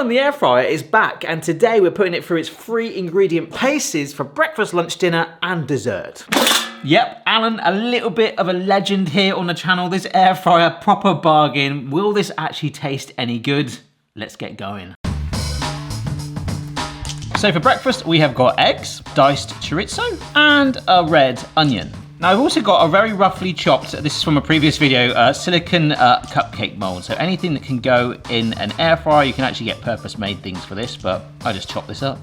Alan the air fryer is back, and today we're putting it through its 3 ingredient paces for breakfast, lunch, dinner and dessert. Yep, Alan, a little bit of a legend here on the channel. This air fryer, proper bargain. Will this actually taste any good? Let's get going. So for breakfast, we have got eggs, diced chorizo, and a red onion. Now I've also got a very roughly chopped, this is from a previous video, silicone cupcake mold. So anything that can go in an air fryer, you can actually get purpose-made things for this, but I just chopped this up.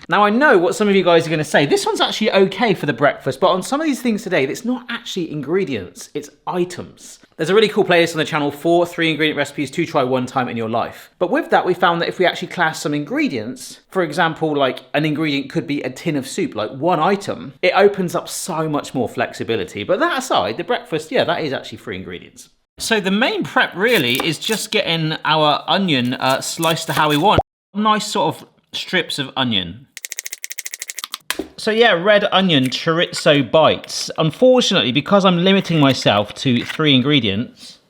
Now I know what some of you guys are gonna say, this one's actually okay for the breakfast, but on some of these things today, it's not actually ingredients, it's items. There's a really cool playlist on the channel for 3 ingredient recipes to try one time in your life. But with that, we found that if we actually class some ingredients, for example, like an ingredient could be a tin of soup, like one item, it opens up so much more flexibility. But that aside, the breakfast, yeah, that is actually 3 ingredients. So the main prep really is just getting our onion sliced to how we want. Nice sort of strips of onion. So yeah, red onion chorizo bites. Unfortunately, because I'm limiting myself to 3 ingredients,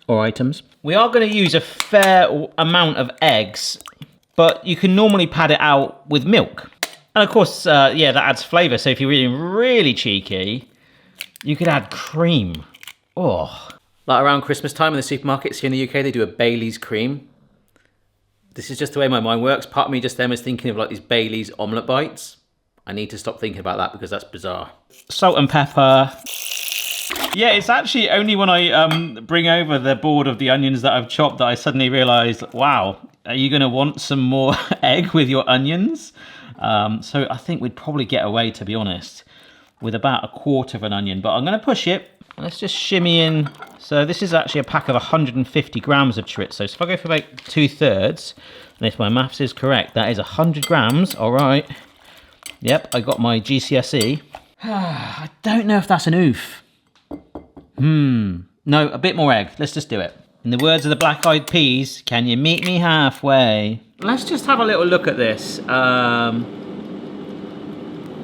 or items, we are going to use a fair amount of eggs, but you can normally pad it out with milk. And of course, yeah, that adds flavour, so if you're really cheeky, you could add cream. Oh. Like around Christmas time in the supermarkets here in the UK, they do a Bailey's cream. This is just the way my mind works. Part of me just then was thinking of like these Bailey's omelette bites. I need to stop thinking about that because that's bizarre. Salt and pepper. Yeah, it's actually only when I bring over the board of the onions that I've chopped that I suddenly realised, wow, are you going to want some more egg with your onions? So I think we'd probably get away, to be honest, with about 1/4 of an onion. But I'm going to push it. Let's just shimmy in. So this is actually a pack of 150 grams of chorizo. So if I go for about 2/3, and if my maths is correct, that is 100 grams. All right. Yep, I got my GCSE. I don't know if that's an oof. No, a bit more egg. Let's just do it. In the words of the Black Eyed Peas, can you meet me halfway? Let's just have a little look at this.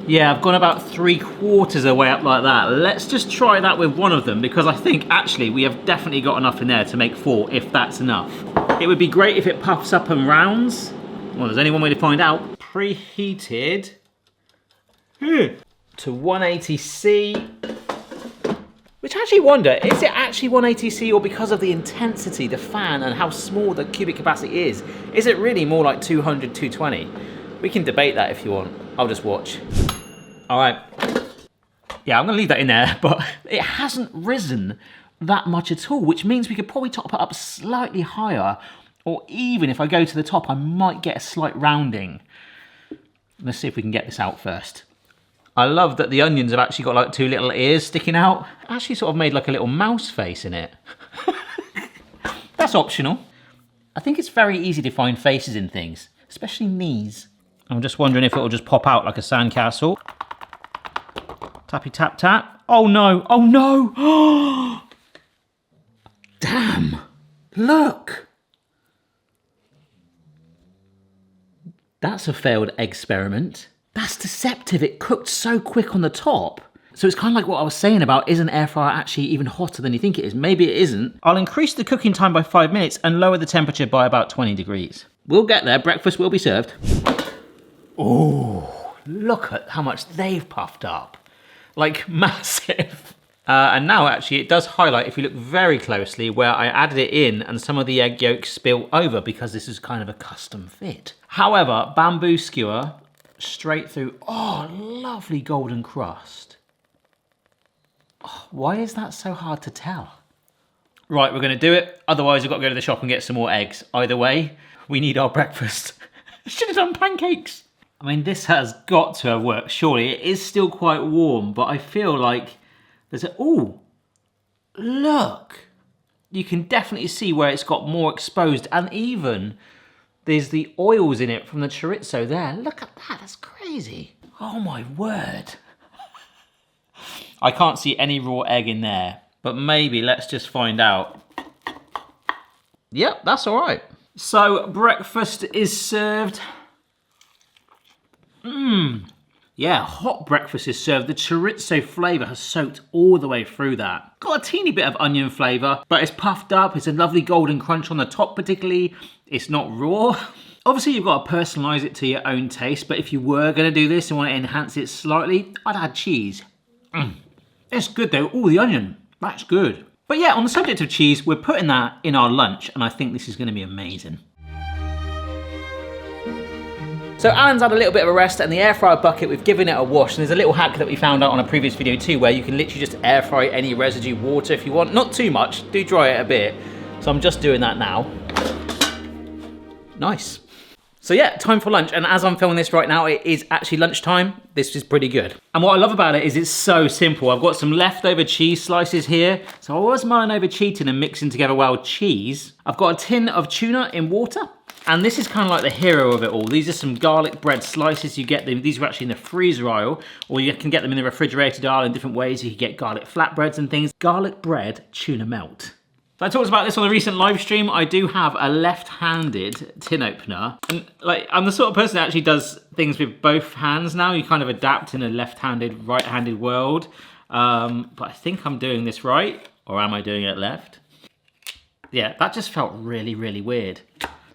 Yeah, I've gone about 3/4 of the way up like that. Let's just try that with one of them because I think actually we have definitely got enough in there to make 4 if that's enough. It would be great if it puffs up and rounds. Well, there's only one way to find out. Preheated to 180C, which I actually wonder, is it actually 180C or because of the intensity, the fan, and how small the cubic capacity is it really more like 200, 220? We can debate that if you want. I'll just watch. All right. Yeah, I'm gonna leave that in there, but it hasn't risen that much at all, which means we could probably top it up slightly higher, or even if I go to the top, I might get a slight rounding. Let's see if we can get this out first. I love that the onions have actually got like 2 little ears sticking out. Actually sort of made like a little mouse face in it. That's optional. I think it's very easy to find faces in things, especially knees. I'm just wondering if it'll just pop out like a sandcastle. Tappy tap tap. Oh no, oh no! Damn, look. That's a failed experiment. That's deceptive, it cooked so quick on the top. So it's kind of like what I was saying about, is an air fryer actually even hotter than you think it is? Maybe it isn't. I'll increase the cooking time by 5 minutes and lower the temperature by about 20 degrees. We'll get there, breakfast will be served. Oh, look at how much they've puffed up. Like massive. And now actually it does highlight, if you look very closely, where I added it in and some of the egg yolks spill over because this is kind of a custom fit. However, bamboo skewer, straight through. Oh, lovely golden crust. Oh, why is that so hard to tell? Right, we're gonna do it. Otherwise, we've got to go to the shop and get some more eggs. Either way, we need our breakfast. Should have done pancakes. I mean, this has got to have worked, surely. It is still quite warm, but I feel like there's a, ooh, look. You can definitely see where it's got more exposed, and even there's the oils in it from the chorizo there. Look at that, that's crazy. Oh my word. I can't see any raw egg in there, but maybe let's just find out. Yep, that's all right. So breakfast is served. Yeah, hot breakfast is served. The chorizo flavour has soaked all the way through that. Got a teeny bit of onion flavour, but it's puffed up. It's a lovely golden crunch on the top particularly. It's not raw. Obviously, you've got to personalise it to your own taste, but if you were going to do this and want to enhance it slightly, I'd add cheese. It's good though. Oh, the onion. That's good. But yeah, on the subject of cheese, we're putting that in our lunch, and I think this is going to be amazing. So Alan's had a little bit of a rest, and the air fryer bucket, we've given it a wash, and there's a little hack that we found out on a previous video too, where you can literally just air fry any residue water if you want. Not too much, do dry it a bit. So I'm just doing that now. Nice. So yeah, time for lunch, and as I'm filming this right now, it is actually lunchtime. This is pretty good. And what I love about it is it's so simple. I've got some leftover cheese slices here. So I was mulling over cheating and mixing together well cheese. I've got a tin of tuna in water. And this is kind of like the hero of it all. These are some garlic bread slices. You get them, these are actually in the freezer aisle, or you can get them in the refrigerated aisle in different ways. You can get garlic flatbreads and things. Garlic bread tuna melt. So I talked about this on a recent live stream. I do have a left-handed tin opener. And like, I'm the sort of person that actually does things with both hands now. You kind of adapt in a left-handed, right-handed world. But I think I'm doing this right, or am I doing it left? Yeah, that just felt really, really weird.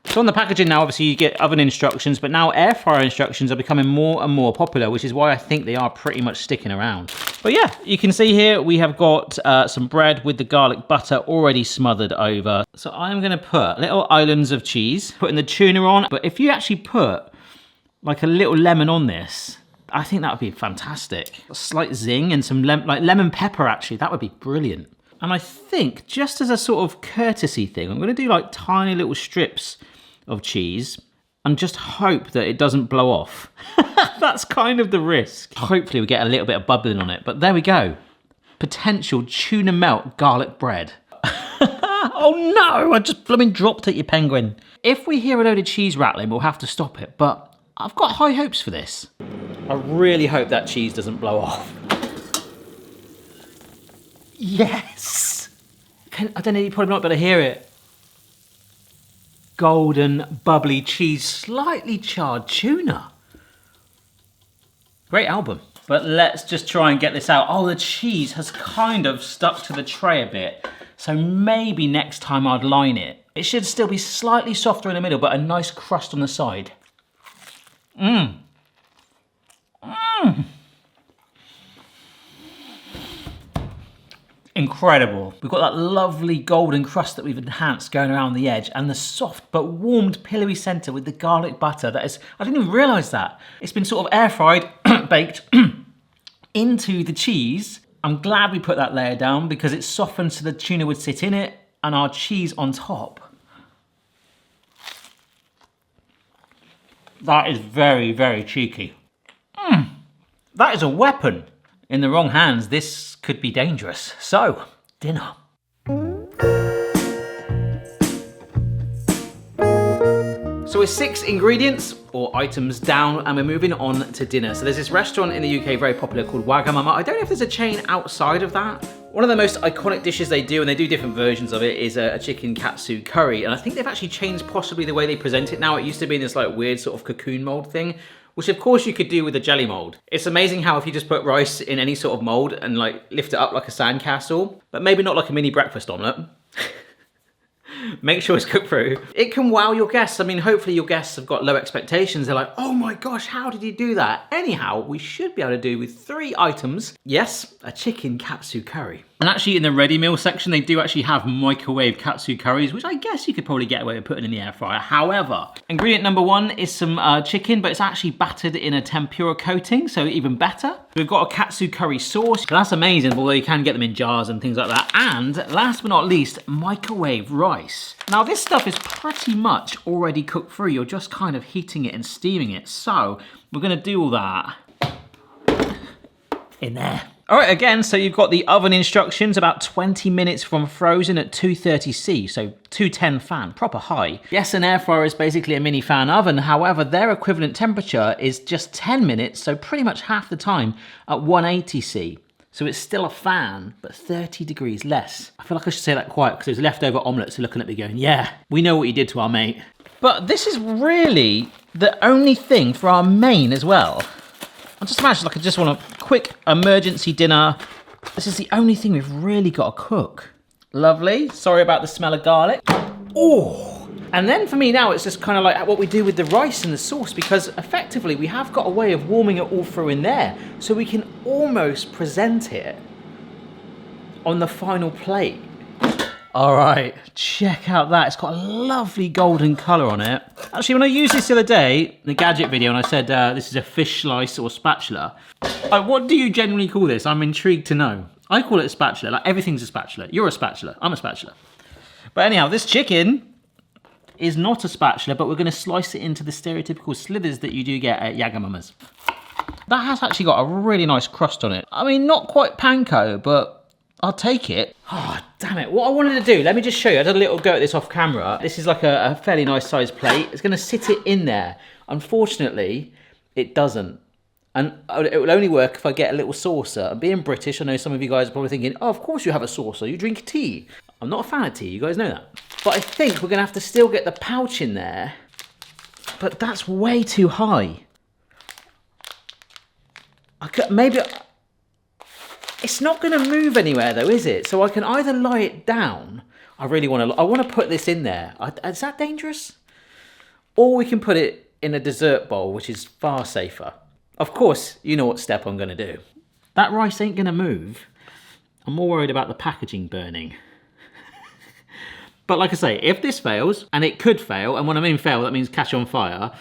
So on the packaging now, obviously you get oven instructions, but now air fryer instructions are becoming more and more popular, which is why I think they are pretty much sticking around. But yeah, you can see here we have got some bread with the garlic butter already smothered over. So I'm gonna put little islands of cheese, putting the tuna on. But if you actually put like a little lemon on this, I think that would be fantastic. A slight zing and some like lemon pepper actually, that would be brilliant. And I think just as a sort of courtesy thing, I'm gonna do like tiny little strips of cheese and just hope that it doesn't blow off. That's kind of the risk. Hopefully we get a little bit of bubbling on it, but there we go. Potential tuna melt garlic bread. Oh no, I just blooming dropped it, you penguin. If we hear a load of cheese rattling, we'll have to stop it, but I've got high hopes for this. I really hope that cheese doesn't blow off. Yes! I don't know, you probably not better hear it. Golden, bubbly cheese, slightly charred tuna. Great album. But let's just try and get this out. Oh, the cheese has kind of stuck to the tray a bit. So maybe next time I'd line it. It should still be slightly softer in the middle, but a nice crust on the side. Mmm. Mmm. Incredible. We've got that lovely golden crust that we've enhanced going around the edge, and the soft but warmed pillowy center with the garlic butter. That is, I didn't even realize that. It's been sort of air fried, baked into the cheese. I'm glad we put that layer down because it softened so the tuna would sit in it and our cheese on top. That is very, very cheeky. That is a weapon. In the wrong hands, this could be dangerous. So, dinner. So we're 6 ingredients or items down and we're moving on to dinner. So there's this restaurant in the UK very popular called Wagamama. I don't know if there's a chain outside of that. One of the most iconic dishes they do, and they do different versions of it, is a chicken katsu curry. And I think they've actually changed possibly the way they present it now. It used to be in this like weird sort of cocoon mold thing, which of course you could do with a jelly mold. It's amazing how if you just put rice in any sort of mold and like lift it up like a sandcastle, but maybe not like a mini breakfast omelette. Make sure it's cooked through. It can wow your guests. I mean, hopefully your guests have got low expectations. They're like, oh my gosh, how did you do that? Anyhow, we should be able to do with 3 items. Yes, a chicken katsu curry. And actually in the ready meal section, they do actually have microwave katsu curries, which I guess you could probably get away with putting in the air fryer. However, ingredient number 1 is some chicken, but it's actually battered in a tempura coating, so even better. We've got a katsu curry sauce. So that's amazing, although you can get them in jars and things like that. And last but not least, microwave rice. Now this stuff is pretty much already cooked through. You're just kind of heating it and steaming it. So we're gonna do all that in there. All right, again, so you've got the oven instructions, about 20 minutes from frozen at 230C, so 210 fan, proper high. Yes, an air fryer is basically a mini fan oven. However, their equivalent temperature is just 10 minutes, so pretty much half the time at 180C. So it's still a fan, but 30 degrees less. I feel like I should say that quiet because those leftover omelettes are looking at me going, yeah, we know what you did to our mate. But this is really the only thing for our main as well. I just imagine like I just want a quick emergency dinner. This is the only thing we've really got to cook. Lovely. Sorry about the smell of garlic. Oh, and then for me now, it's just kind of like what we do with the rice and the sauce, because effectively we have got a way of warming it all through in there. So we can almost present it on the final plate. All right, check out that. It's got a lovely golden color on it. Actually, when I used this the other day, in the gadget video, and I said this is a fish slice or spatula, what do you generally call this? I'm intrigued to know. I call it a spatula, like everything's a spatula. You're a spatula, I'm a spatula. But anyhow, this chicken is not a spatula, but we're gonna slice it into the stereotypical slithers that you do get at Yagamama's. That has actually got a really nice crust on it. I mean, not quite panko, but I'll take it. Oh, damn it. What I wanted to do, let me just show you. I did a little go at this off camera. This is like a fairly nice sized plate. It's gonna sit it in there. Unfortunately, it doesn't. And it will only work if I get a little saucer. And being British, I know some of you guys are probably thinking, oh, of course you have a saucer, you drink tea. I'm not a fan of tea, you guys know that. But I think we're gonna have to still get the pouch in there, but that's way too high. It's not gonna move anywhere though, is it? So I can either lie it down. I wanna put this in there. Is that dangerous? Or we can put it in a dessert bowl, which is far safer. Of course, you know what step I'm gonna do. That rice ain't gonna move. I'm more worried about the packaging burning. But like I say, if this fails, and it could fail, and when I mean fail, that means catch on fire.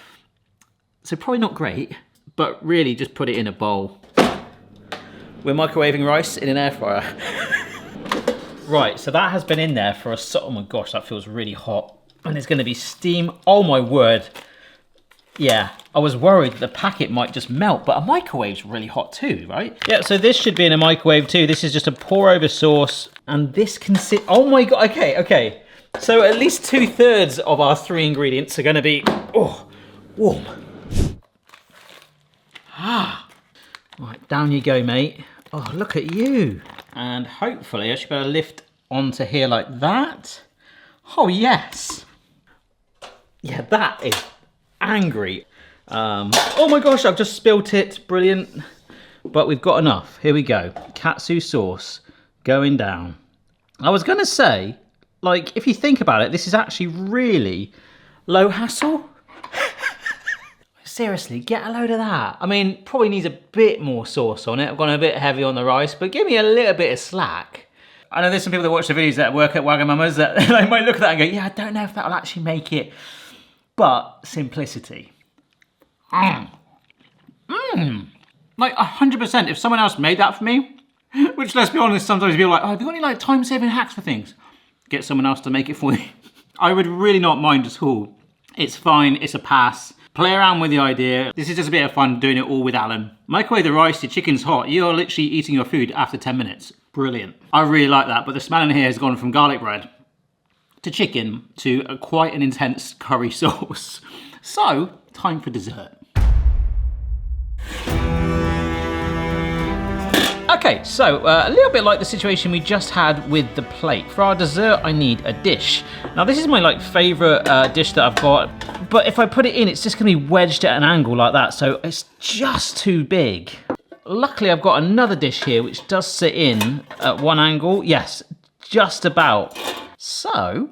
So probably not great, but really just put it in a bowl. We're microwaving rice in an air fryer. Right, so that has been in there for oh my gosh, that feels really hot. And there's gonna be steam, oh my word. Yeah, I was worried the packet might just melt, but a microwave's really hot too, right? Yeah, so this should be in a microwave too. This is just a pour over sauce, and this can sit, oh my God, okay. So at least 2/3 of our 3 ingredients are gonna be, warm. Right, down you go, mate. Oh, look at you. And hopefully I should be able to lift onto here like that. Oh, yes. Yeah, that is angry. Oh my gosh, I've just spilt it. Brilliant. But we've got enough. Here we go. Katsu sauce going down. I was going to say, like, if you think about it, this is actually really low hassle. Seriously, get a load of that. I mean, probably needs a bit more sauce on it. I've gone a bit heavy on the rice, but give me a little bit of slack. I know there's some people that watch the videos that work at Wagamama's that they might look at that and go, yeah, I don't know if that'll actually make it. But simplicity. Like 100%, if someone else made that for me, which let's be honest, sometimes you'll be like, oh, have you got any like time-saving hacks for things? Get someone else to make it for you. I would really not mind at all. It's fine, it's a pass. Play around with the idea. This is just a bit of fun doing it all with Alan. Microwave the rice, your chicken's hot. You're literally eating your food after 10 minutes. Brilliant. I really like that, but the smell in here has gone from garlic bread to chicken to quite an intense curry sauce. So, time for dessert. Okay, so a little bit like the situation we just had with the plate. For our dessert, I need a dish. Now this is my favorite dish that I've got, but if I put it in, it's just gonna be wedged at an angle like that, so it's just too big. Luckily, I've got another dish here which does sit in at one angle. Yes, just about. So,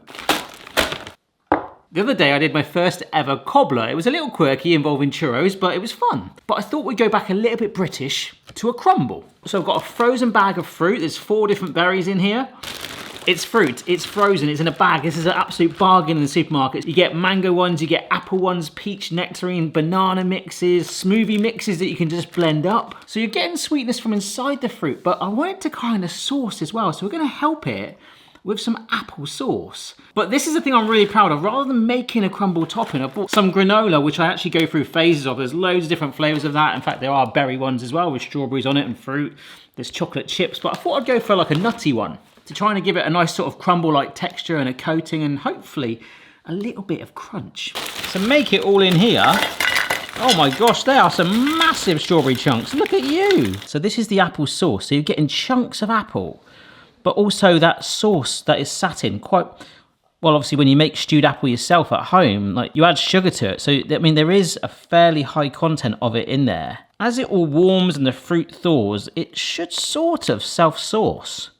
the other day I did my first ever cobbler. It was a little quirky involving churros, but it was fun. But I thought we'd go back a little bit British to a crumble. So I've got a frozen bag of fruit. There's 4 different berries in here. It's fruit, it's frozen, it's in a bag. This is an absolute bargain in the supermarkets. You get mango ones, you get apple ones, peach, nectarine, banana mixes, smoothie mixes that you can just blend up. So you're getting sweetness from inside the fruit, but I want it to kind of sauce as well. So we're gonna help it with some apple sauce. But this is the thing I'm really proud of. Rather than making a crumble topping, I bought some granola, which I actually go through phases of. There's loads of different flavors of that. In fact, there are berry ones as well with strawberries on it and fruit. There's chocolate chips, but I thought I'd go for like a nutty one to try and give it a nice sort of crumble-like texture and a coating and hopefully a little bit of crunch. So make it all in here. Oh my gosh, there are some massive strawberry chunks. Look at you. So this is the apple sauce. So you're getting chunks of apple, but also that sauce that is sat in quite, well, obviously when you make stewed apple yourself at home, like you add sugar to it. So, I mean, there is a fairly high content of it in there. As it all warms and the fruit thaws, it should sort of self-sauce.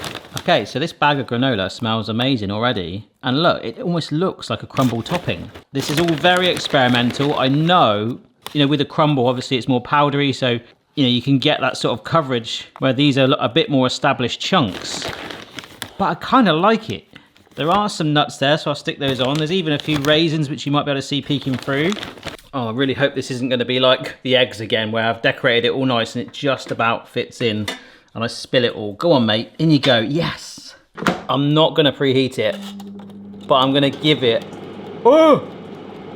Okay, so this bag of granola smells amazing already. And look, it almost looks like a crumble topping. This is all very experimental. I know, you know, with a crumble, obviously it's more powdery, so, you know, you can get that sort of coverage where these are a bit more established chunks. But I kind of like it. There are some nuts there, so I'll stick those on. There's even a few raisins, which you might be able to see peeking through. Oh, I really hope this isn't going to be like the eggs again, where I've decorated it all nice and it just about fits in and I spill it all. Go on, mate. In you go. Yes. I'm not going to preheat it, but I'm going to give it... Oh!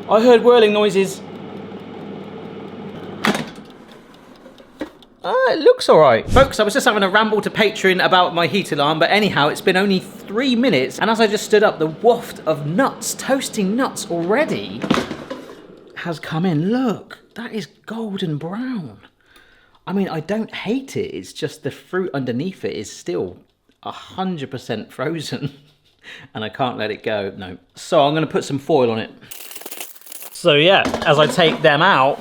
I heard whirling noises. It looks all right. Folks, I was just having a ramble to Patreon about my heat alarm, but anyhow, it's been only 3 minutes, and as I just stood up, the waft of nuts, toasting nuts already, has come in. Look, that is golden brown. I mean, I don't hate it. It's just the fruit underneath it is still 100% frozen, and I can't let it go. No. So I'm going to put some foil on it. So yeah, as I take them out,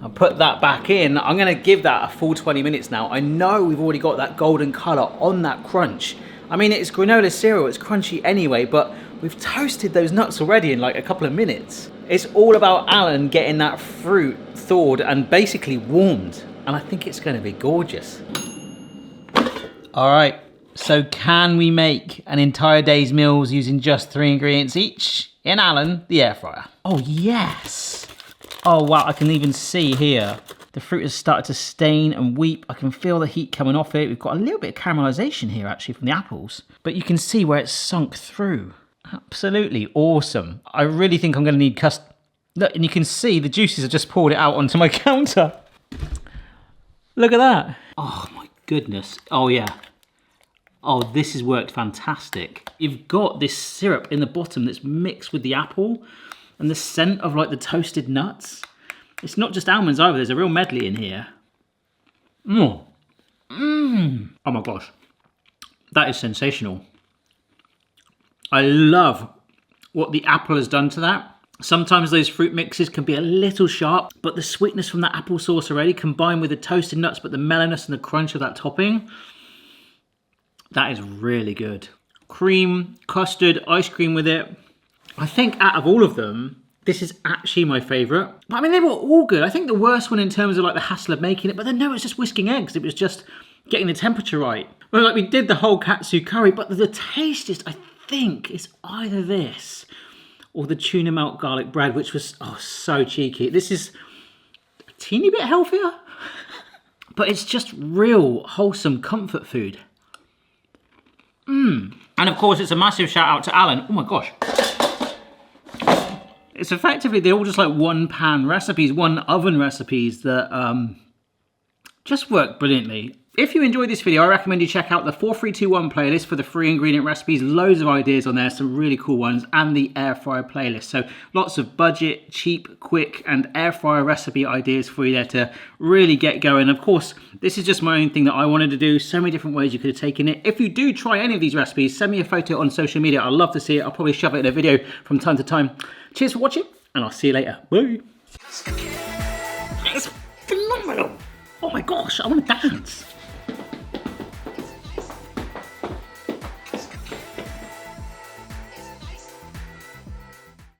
I'll put that back in. I'm going to give that a full 20 minutes now. I know we've already got that golden colour on that crunch. I mean, it's granola cereal, it's crunchy anyway, but we've toasted those nuts already in like a couple of minutes. It's all about Alan getting that fruit thawed and basically warmed. And I think it's going to be gorgeous. All right, so can we make an entire day's meals using just 3 ingredients each in Alan, the air fryer? Oh, yes. Oh, wow, I can even see here. The fruit has started to stain and weep. I can feel the heat coming off it. We've got a little bit of caramelization here, actually, from the apples. But you can see where it's sunk through. Absolutely awesome. I really think I'm going to need custard. Look, and you can see the juices have just poured it out onto my counter. Look at that. Oh, my goodness. Oh, yeah. Oh, this has worked fantastic. You've got this syrup in the bottom that's mixed with the apple and the scent of, like, the toasted nuts. It's not just almonds either. There's a real medley in here. Oh my gosh. That is sensational. I love what the apple has done to that. Sometimes those fruit mixes can be a little sharp, but the sweetness from that applesauce already combined with the toasted nuts, but the mellowness and the crunch of that topping, that is really good. Cream, custard, ice cream with it. I think out of all of them, this is actually my favourite. I mean, they were all good. I think the worst one in terms of like the hassle of making it, but then no, it was just whisking eggs. It was just getting the temperature right. Well, like we did the whole katsu curry, but the tastiest, I think, is either this or the tuna melt garlic bread, which was, oh, so cheeky. This is a teeny bit healthier, but it's just real wholesome comfort food. And of course, it's a massive shout out to Alan. Oh my gosh. It's effectively, they're all just like one pan recipes, one oven recipes that just work brilliantly. If you enjoyed this video, I recommend you check out the 4321 playlist for the 3 ingredient recipes. Loads of ideas on there, some really cool ones, and the air fryer playlist. So lots of budget, cheap, quick, and air fryer recipe ideas for you there to really get going. Of course, this is just my own thing that I wanted to do. So many different ways you could have taken it. If you do try any of these recipes, send me a photo on social media. I'd love to see it. I'll probably shove it in a video from time to time. Cheers for watching, and I'll see you later. Bye. It's phenomenal. Oh my gosh, I want to dance.